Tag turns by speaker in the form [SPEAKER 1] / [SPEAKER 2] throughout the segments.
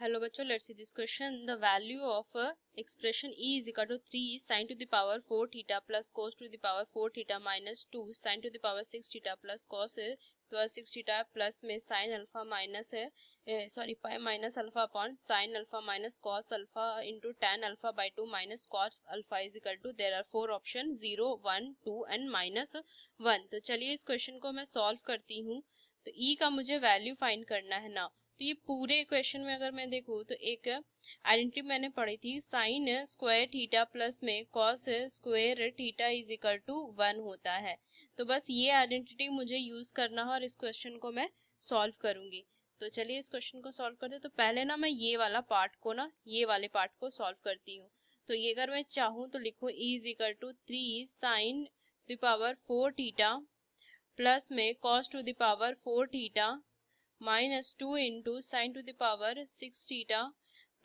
[SPEAKER 1] Hello बच्चों, let's see this question. The value of expression e is equal to 3 sin to the power 4 theta plus cos to the power 4 theta minus 2 sin to the power 6 theta plus cos power 6 theta plus में sin alpha minus pi minus alpha upon sin alpha minus cos alpha into tan alpha by 2 minus cos alpha is equal to there are 4 option 0 1 2 and minus 1. तो चलिए इस question को मैं solve करती हूँ. तो e का मुझे वैल्यू फाइंड करना है ना. तो ये पूरे क्वेश्चन में अगर मैं देखूँ तो एक आइडेंटिटी मैंने पढ़ी थी, साइन स्क्वायर थीटा प्लस में cos square theta is equal to 1 होता है. तो बस ये आइडेंटिटी मुझे यूज करना है और इस क्वेश्चन को मैं सॉल्व करूंगी. तो चलिए इस क्वेश्चन को सॉल्व करते. तो पहले ना मैं ये वाला पार्ट को ना ये वाले पार्ट को सॉल्व करती हूँ. तो ये अगर मैं चाहूँ तो लिखूँ e is equal to 3 sine to the power 4 theta plus में cos to the power 4 theta minus 2 into sine to the power 6 theta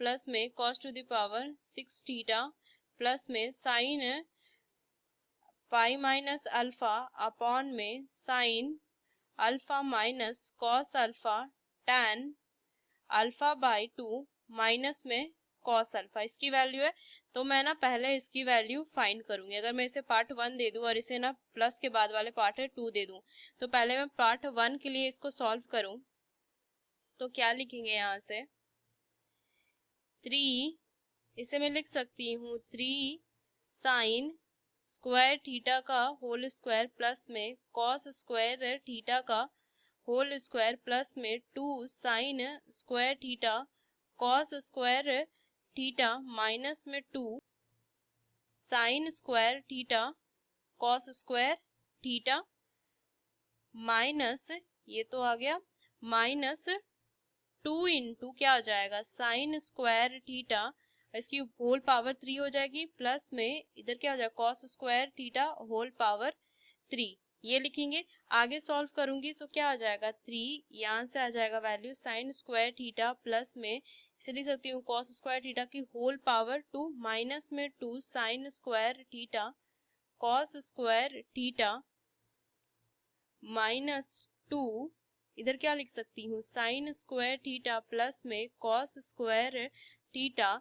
[SPEAKER 1] plus में cos to the power 6 theta plus में sine pi minus alpha upon में sine alpha minus cos alpha tan alpha by 2 minus में cos alpha. इसकी value है. तो मैं ना पहले इसकी वैल्यू फाइंड करूंगी. अगर मैं इसे पार्ट 1 दे दूं और इसे ना प्लस के बाद वाले पार्ट है 2 दे दूं, तो पहले मैं पार्ट 1 के लिए इसको सॉल्व करूं. तो क्या लिखेंगे यहाँ से 3, इसे मैं लिख सकती हूँ 3 साइन स्क्वायर थीटा का होल स्क्वायर प्लस में कॉस स्क्वायर थीटा का होल स्क्वायर प्लस में 2 sign square theta cos square theta minus में 2 sign square theta cos square theta minus ये तो आ गया माइनस 2 इंटू क्या आ जाएगा साइन स्क्वायर थीटा, इसकी होल पावर 3 हो जाएगी प्लस में इधर क्या हो जाएगा cos square theta whole power 3. ये लिखेंगे. आगे सॉल्व करूंगी तो क्या आ जाएगा 3, यहाँ से आ जाएगा value sign square theta plus में इसे लिख सकती हूँ कॉस स्क्वायर थीटा की होल पावर 2 माइनस में 2 sign square theta cos square theta minus 2, इधर क्या लिख सकती हूँ साइन स्क्वायर थीटा प्लस में कॉस स्क्वायर थीटा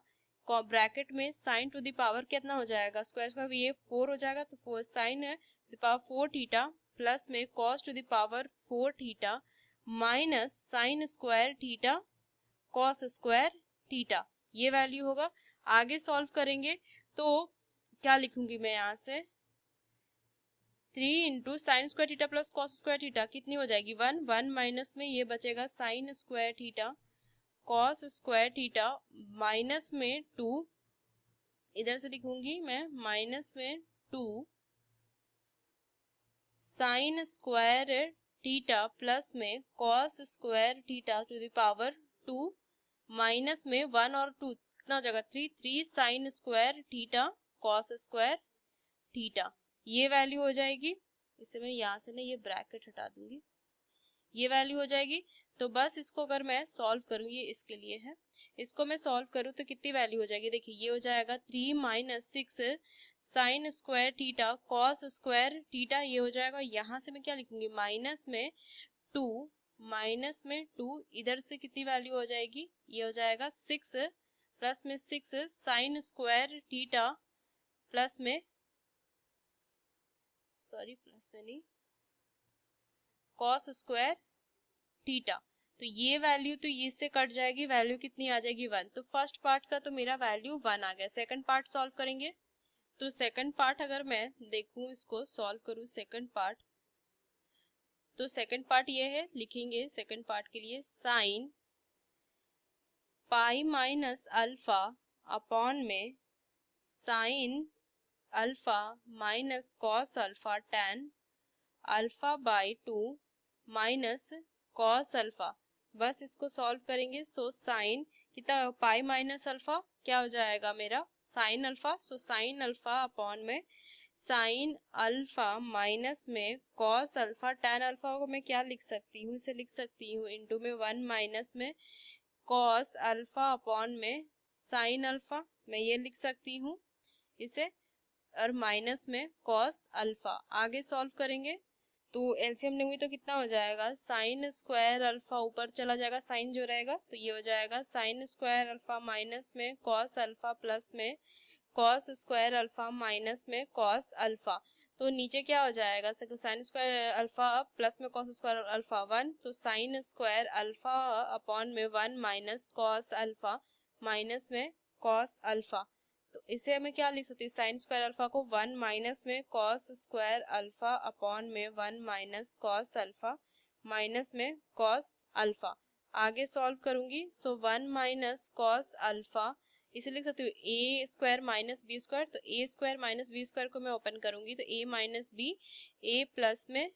[SPEAKER 1] ब्रैकेट में साइन टू द पावर कितना हो जाएगा स्क्वायर स्क्वायर ये 4 हो जाएगा. तो 4 sine to the power 4 theta plus में cos to the power 4 theta minus sine square theta cos square theta. ये वैल्यू होगा. आगे सॉल्व करेंगे तो क्या लिखूंगी मैं यहाँ से 3 into sine square theta plus cos square theta कितनी हो जाएगी 1 1 माइनस में ये बचेगा sign square theta cos square theta minus में 2, इधर से लिखूंगी मैं माइनस में 2 साइन स्क्वायर थीटा प्लस में cos square theta two the power 2 minus में 1 और 2 कितना हो जाएगा 3 3 sign square theta cos square theta. ये वैल्यू हो जाएगी. इसे मैं यहाँ से ना ये ब्रैकेट हटा दूंगी. ये वैल्यू हो जाएगी. तो बस इसको अगर मैं सॉल्व करूँ, ये इसके लिए है, इसको मैं सॉल्व करूँ तो कितनी वैल्यू हो जाएगी. देखिए ये हो जाएगा 3 minus 6 sign square theta cos square theta ये हो जाएगा. यहाँ से मैं क्या लिखूंगी माइनस में 2 इधर से कितनी वैल्यू हो जाएगी ये हो जाएगा 6 प्लस में 6 साइन स्क्वायर थीटा प्लस में प्लस में नहीं कॉस स्क्वायर थीटा. तो ये वैल्यू तो इससे कट जाएगी, वैल्यू कितनी आ जाएगी 1. तो फर्स्ट पार्ट का तो मेरा वैल्यू 1 आ गया. सेकंड पार्ट सॉल्व करेंगे. तो सेकंड पार्ट अगर मैं देखूं इसको सॉल्व करूं सेकंड पार्ट, तो सेकंड पार्ट ये है, लिखेंगे सेकंड पार्ट के लिए sine pi minus alpha upon में sine alpha minus cos alpha tan alpha by 2 minus cos alpha. बस इसको सॉल्व करेंगे. सो साइन कितना पाई माइनस अल्फा क्या हो जाएगा मेरा sine alpha. So sine alpha upon में साइन अल्फा माइनस में कॉस अल्फा टैन अल्फा को मैं क्या लिख सकती हूँ, इसे लिख सकती हूँ इंटू में 1 माइनस में कॉस अल्फा अपॉन में साइन अल्फा, मैं ये लिख सकती हूँ इसे, और माइनस में कॉस अल्फा. आगे सॉल्व करेंगे तो एलसीएम लेंगे तो कितना हो जाएगा, साइन स्क्वायर अल्फा ऊपर चला जाएगा, साइन जो रहेगा तो ये हो जाएगा साइन स्क्वायर अल्फा माइनस में कॉस अल्फा प्लस में कॉस स्क्वायर अल्फा माइनस में कॉस अल्फा। तो नीचे क्या हो जाएगा, तो साइन स्क्वायर अल्फा प्लस में कॉस स्क्वायर अल्फा 1, तो साइन स्क्वायर अल्फा अपॉन में 1 माइनस कॉस अल्फा माइनस में कॉस अल्फा। तो इसे हमें क्या लिख सकते हैं, साइन स्क्वायर अल्फा को 1 माइनस में कॉस स्क्वायर अल्फा अपॉन में 1 माइनस कॉस अल्फा माइनस में कॉस अल्फा। आगे सॉल्व करूंगी, सो 1 माइनस कॉस अल्फा, इसे लिख सकती हूँ ए स्क्वायर माइनस बी स्क्वायर। तो ए स्क्वायर माइनस बी स्क्वायर को मैं ओपन करूंगी तो ए माइनस बी, ए प्लस में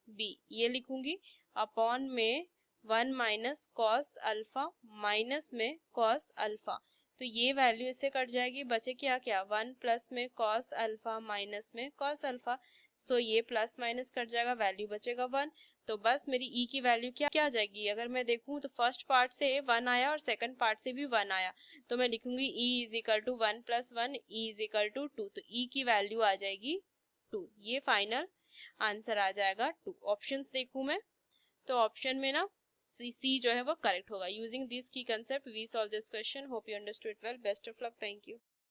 [SPEAKER 1] बी ये लिखूंगी अपॉन में 1 माइनस कॉस अल्फा माइनस में कॉस अल्फा। तो ये वैल्यू इससे कट जाएगी, बचे क्या क्या 1 प्लस में कॉस अल्फा माइनस में कॉस अल्फा। सो ये प्लस माइनस कट जाएगा, वैल्यू बचेगा 1। तो बस मेरी ई की वैल्यू क्या आ जाएगी, अगर मैं देखूं तो फर्स्ट पार्ट से 1 आया और सेकंड पार्ट से भी 1 आया, तो मैं लिखूंगी E is equal to 1 plus 1, E is equal to 2। तो ई की वैल्यू आ जाएगी 2। ये फाइनल आंसर आ जाएगा 2। ऑप्शंस देखूं मैं तो ऑप्शन में ना सी जो है वो करेक्ट होगा। Using this key concept we solve this question. Hope you understood well. Best of luck. Thank you.